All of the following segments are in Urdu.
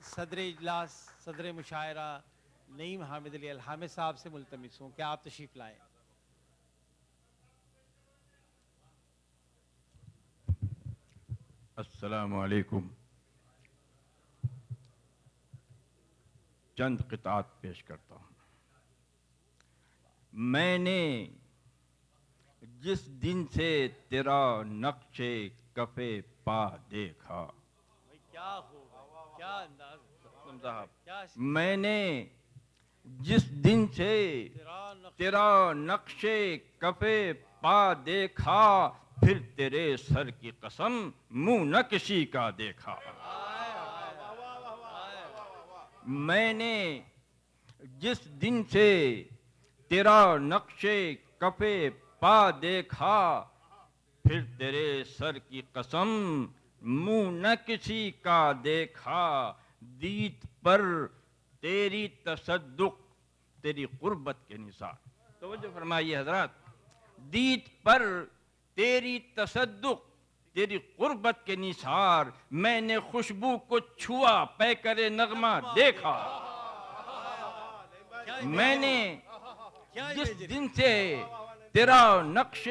صدر اجلاس صدر مشاعرہ نعیم حامد علی الحامد صاحب سے ملتمس ہوں کہ آپ تشریف لائیں۔ السلام علیکم۔ چند قطعات پیش کرتا ہوں۔ میں نے جس دن سے تیرا نقش کف پا دیکھا، کیا خوب، کیا انداز، میں نے جس دن سے تیرا نقش کف پا دیکھا، پھر تیرے سر کی قسم منہ نہ کسی کا دیکھا۔ میں نے جس دن سے تیرا نقش کف پا دیکھا، پھر تیرے سر کی قسم منہ نہ کسی کا دیکھا۔ دید پر تیری تصدق تیری قربت کے نثار، توجہ فرمائیے حضرات، دید پر تیری تصدق تیری قربت کے نثار، میں نے خوشبو کو چھوا پے کرے نغمہ دیکھا۔ میں نے جس دن سے تیرا نقش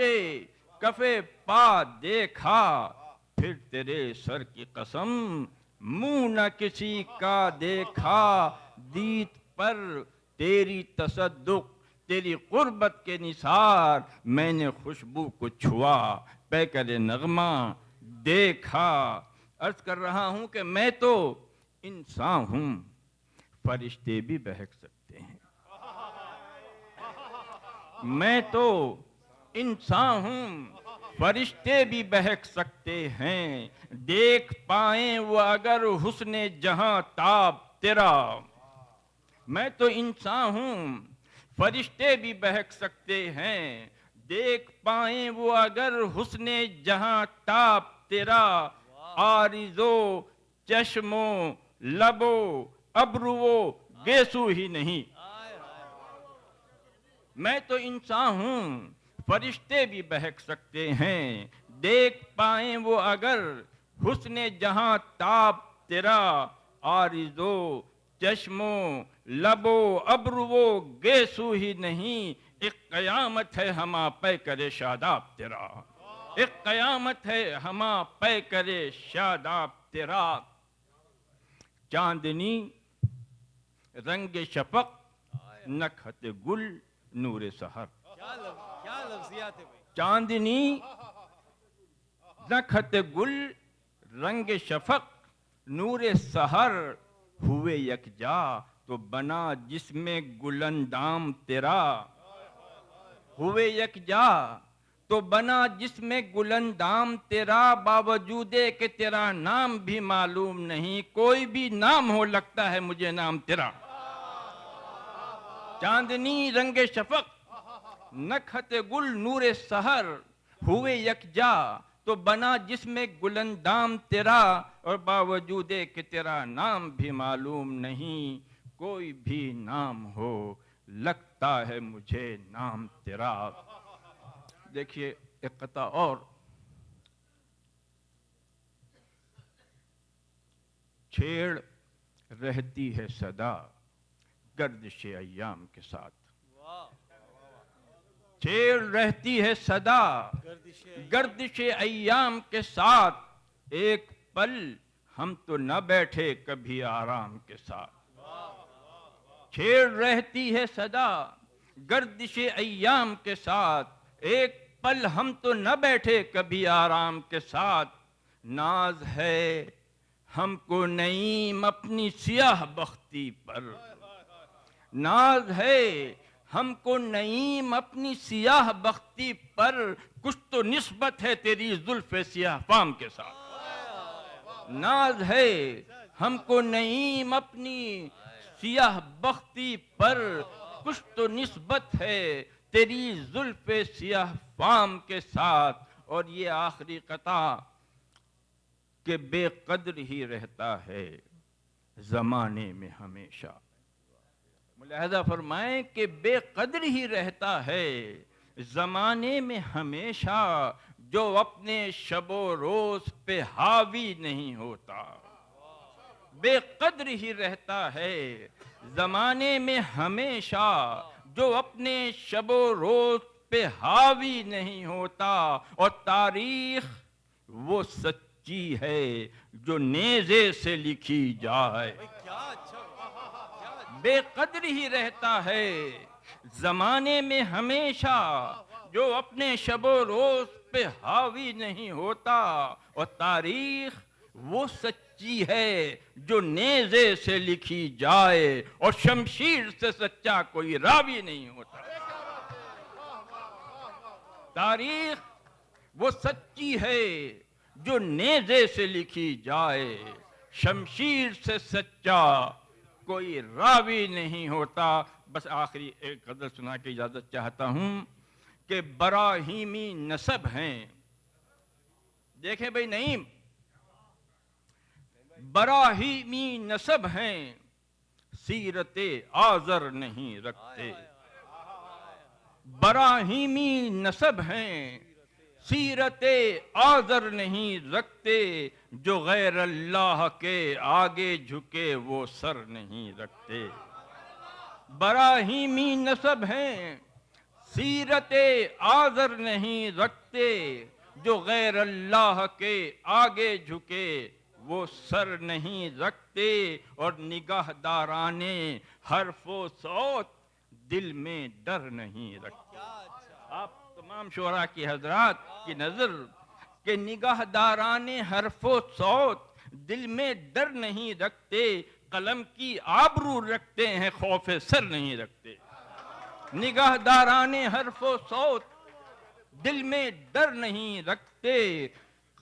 کف پا دیکھا، پھر تیرے سر کی قسم منہ نہ کسی کا دیکھا۔ دید پر تیری تصدق تیری قربت کے نثار، میں نے خوشبو کو چھوا پے کرے نغمہ دیکھا۔ عرض کر رہا ہوں کہ میں تو انسان ہوں، فرشتے بھی بہک سکتے ہیں۔ میں تو انسان ہوں، فرشتے بھی بہک سکتے ہیں۔ دیکھ پائیں وہ اگر حسن جہاں تاب تیرا، میں تو انسان ہوں، فرشتے بھی بہک سکتے ہیں۔ دیکھ پائیں وہ اگر حسن جہاں تاب تیرا، آرزو چشموں لبو ابرو گیسو ہی نہیں۔ میں تو انسان ہوں، فرشتے بھی بہک سکتے ہیں۔ دیکھ پائیں وہ اگر حسن جہاں تاب تیرا، آرزو چشموں لبو ابرو گیسو ہی نہیں۔ ایک قیامت ہے ہما پے کرے شاداب تیرا، ایک قیامت ہے ہما پے کرے شاداب تیرا۔ چاندنی رنگ شفق نکھت گل نور سحر، کیا لفظیات ہے بھائی۔ چاندنی نکھت گل رنگ شفق نور سحر، ہوئے یکجا تو بنا جس میں گلندام تیرا، ہوئے یکجا تو بنا جس میں گلندام تیرا۔ باوجود کہ تیرا نام بھی معلوم نہیں، کوئی بھی نام ہو لگتا ہے مجھے نام تیرا۔ چاندنی رنگ شفق نکھت گل نور سحر، ہوئے یکجا تو بنا جس میں گلندام تیرا۔ اور باوجود کہ تیرا نام بھی معلوم نہیں، کوئی بھی نام ہو لگتا ہے مجھے نام تیرا۔ دیکھیے ایک قطعہ اور، چھیڑ رہتی ہے صدا گردش ایام کے ساتھ، چھیڑ رہتی ہے صدا گردش ایام کے ساتھ، ایک پل ہم تو نہ بیٹھے کبھی آرام کے ساتھ۔ چھیڑ رہتی ہے صدا گردش ایام کے ساتھ، ایک پل ہم تو نہ بیٹھے کبھی آرام کے ساتھ۔ ناز ہے ہم کو نعیم اپنی سیاہ بختی پر، ناز ہے ہم کو نعیم اپنی سیاہ بختی پر، کچھ تو نسبت ہے تیری زلف سیاہ فام کے ساتھ۔ ناز ہے ہم کو نعیم اپنی سیاہ بختی پر، کچھ تو نسبت ہے تیری زلف سیاہ فام کے ساتھ۔ اور یہ آخری قطعہ کہ بے قدر ہی رہتا ہے زمانے میں ہمیشہ، ملاحظہ فرمائیں کہ بے قدر ہی رہتا ہے زمانے میں ہمیشہ، جو اپنے شب و روز پہ حاوی نہیں ہوتا، بے قدر ہی رہتا ہے زمانے میں ہمیشہ جو اپنے شب و روز پہ حاوی نہیں ہوتا، اور تاریخ وہ سچی ہے جو نیزے سے لکھی جائے۔ کیا اچھا، بے قدر ہی رہتا ہے زمانے میں ہمیشہ جو اپنے شب و روز پہ حاوی نہیں ہوتا، اور تاریخ وہ سچی ہے جو نیزے سے لکھی جائے، اور شمشیر سے سچا کوئی راوی نہیں ہوتا۔ تاریخ وہ سچی ہے جو نیزے سے لکھی جائے، شمشیر سے سچا کوئی راوی نہیں ہوتا۔ بس آخری ایک غزل سنا کے اجازت چاہتا ہوں کہ براہیمی نسب ہیں، دیکھیں بھئی نعیم، براہیمی نسب ہیں، سیرت آذر نہیں رکھتے۔ براہیمی نسب ہیں، سیرت آذر نہیں رکھتے، جو غیر اللہ کے آگے جھکے وہ سر نہیں رکھتے۔ براہیمی نسب ہیں، سیرت آذر نہیں رکھتے، جو غیر اللہ کے آگے جھکے وہ سر نہیں رکھتے، اور نگاہ دارانے حرف و صوت دل میں ڈر نہیں رکھتے۔ آپ تمام شعراء کی حضرات کی نظر کہ نگاہ داران حرف و صوت دل میں ڈر نہیں رکھتے، قلم کی آبرو رکھتے ہیں، خوف سر نہیں رکھتے۔ نگاہ داران حرف و صوت دل میں ڈر نہیں رکھتے،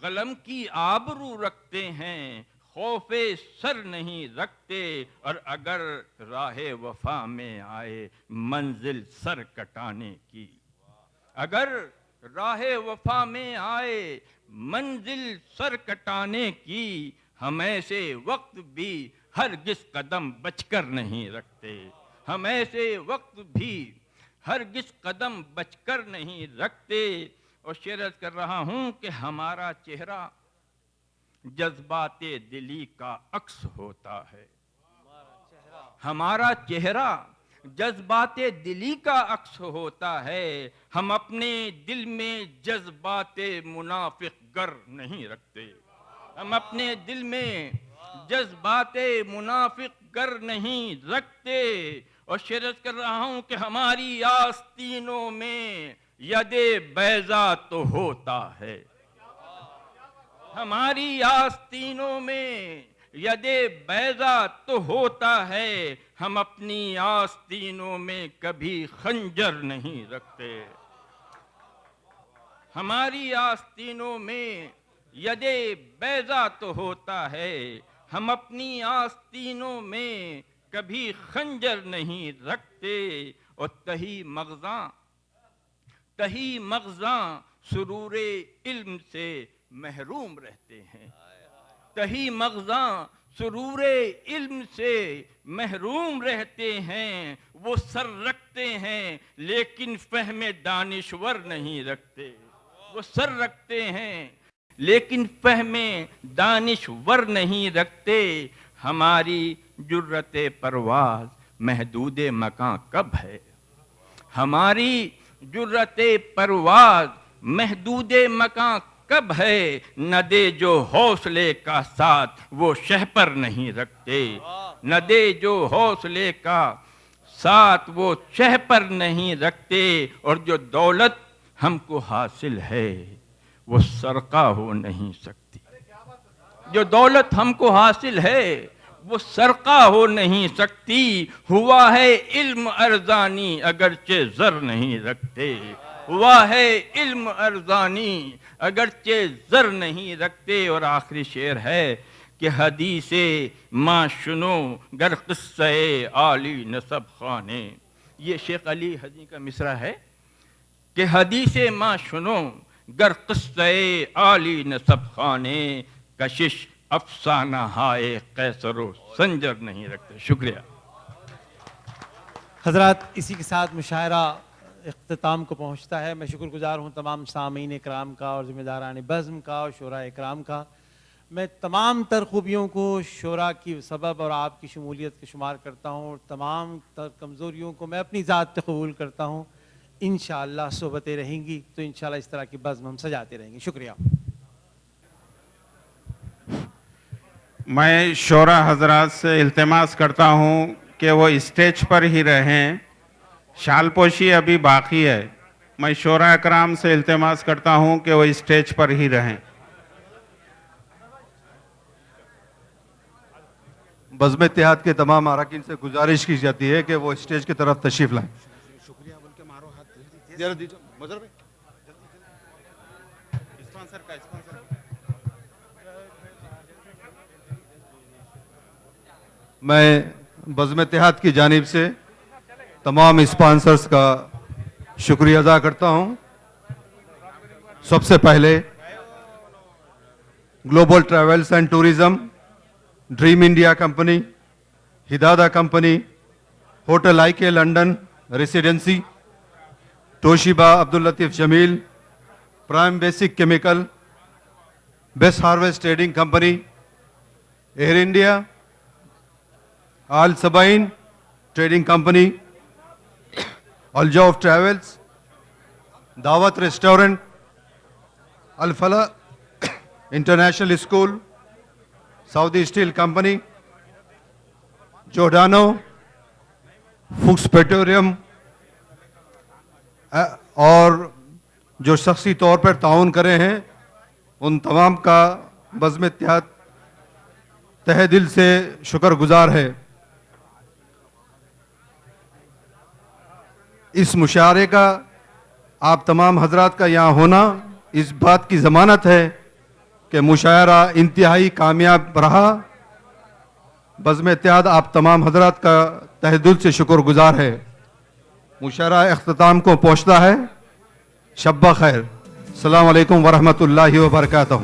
قلم کی آبرو رکھتے ہیں، خوف سر نہیں رکھتے، اور اگر راہ وفا میں آئے منزل سر کٹانے کی، اگر راہ وفا میں آئے منزل سر کٹانے کی، ہم ایسے وقت بھی ہرگز قدم بچ کر نہیں رکھتے، ہم ایسے وقت بھی ہرگز قدم بچ کر نہیں رکھتے۔ اور شعر کر رہا ہوں کہ ہمارا چہرہ جذبات دلی کا عکس ہوتا ہے، ہمارا چہرہ جذبات دلی کا عکس ہوتا ہے، ہم اپنے دل میں جذبات منافق گر نہیں رکھتے، ہم اپنے دل میں جذبات منافق گر نہیں رکھتے۔ اور شعر کر رہا ہوں کہ ہماری آستینوں میں ید بیضا تو ہوتا ہے، ہماری آستینوں میں ید بیضا تو ہوتا ہے، ہم اپنی آستینوں میں کبھی خنجر نہیں رکھتے، ہماری آستینوں میں ید بیضا تو ہوتا ہے، ہم اپنی آستینوں میں کبھی خنجر نہیں رکھتے، اور تہی مغزاں سرور علم سے محروم رہتے ہیں، تہی مغزاں سرور علم سے محروم رہتے ہیں، وہ سر رکھتے ہیں لیکن فہم دانشور نہیں رکھتے، وہ سر رکھتے ہیں لیکن فہم دانشور نہیں رکھتے۔ ہماری جرت پرواز محدود مکان کب ہے، ہماری جرت پرواز محدود مکان کب ہے، نہ دے جو حوصلے کا ساتھ وہ شہ پر نہیں رکھتے، نہ دے جو حوصلے کا ساتھ وہ شہ پر نہیں رکھتے، اور جو دولت ہم کو حاصل ہے وہ سرقہ ہو نہیں سکتی، جو دولت ہم کو حاصل ہے وہ سرقہ ہو نہیں سکتی، ہوا ہے علم ارزانی اگرچہ زر نہیں رکھتے، ہوا ہے علم ارزانی اگرچہ زر نہیں رکھتے۔ اور آخری شعر ہے کہ حدیث ماں سنو گر قصہ عالی نسب خانے، یہ شیخ علی حدی کا مصرع ہے کہ حدیث ماں سنو گر قصہ عالی نسب خانے، کشش افسانہ ہائے قیصر و سنجر نہیں رکھتے۔ شکریہ حضرات، اسی کے ساتھ مشاعرہ اختتام کو پہنچتا ہے۔ میں شکر گزار ہوں تمام سامعین اکرام کا اور ذمہ داران بزم کا اور شعراء اکرام کا۔ میں تمام تر خوبیوں کو شورا کی سبب اور آپ کی شمولیت کے شمار کرتا ہوں، اور تمام تر کمزوریوں کو میں اپنی ذات پہ قبول کرتا ہوں. انشاءاللہ صحبتیں رہیں گی تو انشاءاللہ اس طرح کی بزم ہم سجاتے رہیں گے. شکریہ. میں شورا حضرات سے التماس کرتا ہوں کہ وہ اسٹیج پر ہی رہیں، شال پوشی ابھی باقی ہے. میں شورا اکرام سے التماس کرتا ہوں کہ وہ اسٹیج پر ہی رہیں. بزم اتحاد کے تمام اراکین سے گزارش کی جاتی ہے کہ وہ اسٹیج کی طرف تشریف لائیں. میں بزم اتحاد کی جانب سے تمام اسپانسرز کا شکریہ ادا کرتا ہوں. سب سے پہلے global travels and tourism, dream India company, ہدادہ company, hotel I K London residency, Toshiba Abdul Latif Jameel, prime basic chemical, best harvest trading company, air India, آل سبائن trading company, Al Jouf travels, Dawat restaurant, Al Falah international school, Saudi steel company, Giordano, Fox petroleum, اور جو شخصی طور پر تعاون کرے ہیں ان تمام کا بزم اتحاد تہ دل سے شکر گزار ہے. اس مشاعرے کا آپ تمام حضرات کا یہاں ہونا اس بات کی ضمانت ہے کہ مشاعرہ انتہائی کامیاب رہا. بزم اتحاد آپ تمام حضرات کا تہ دل سے شکر گزار ہے. مشاعرہ اختتام کو پہنچتا ہے. شب بخیر. السلام علیکم ورحمۃ اللہ وبرکاتہ.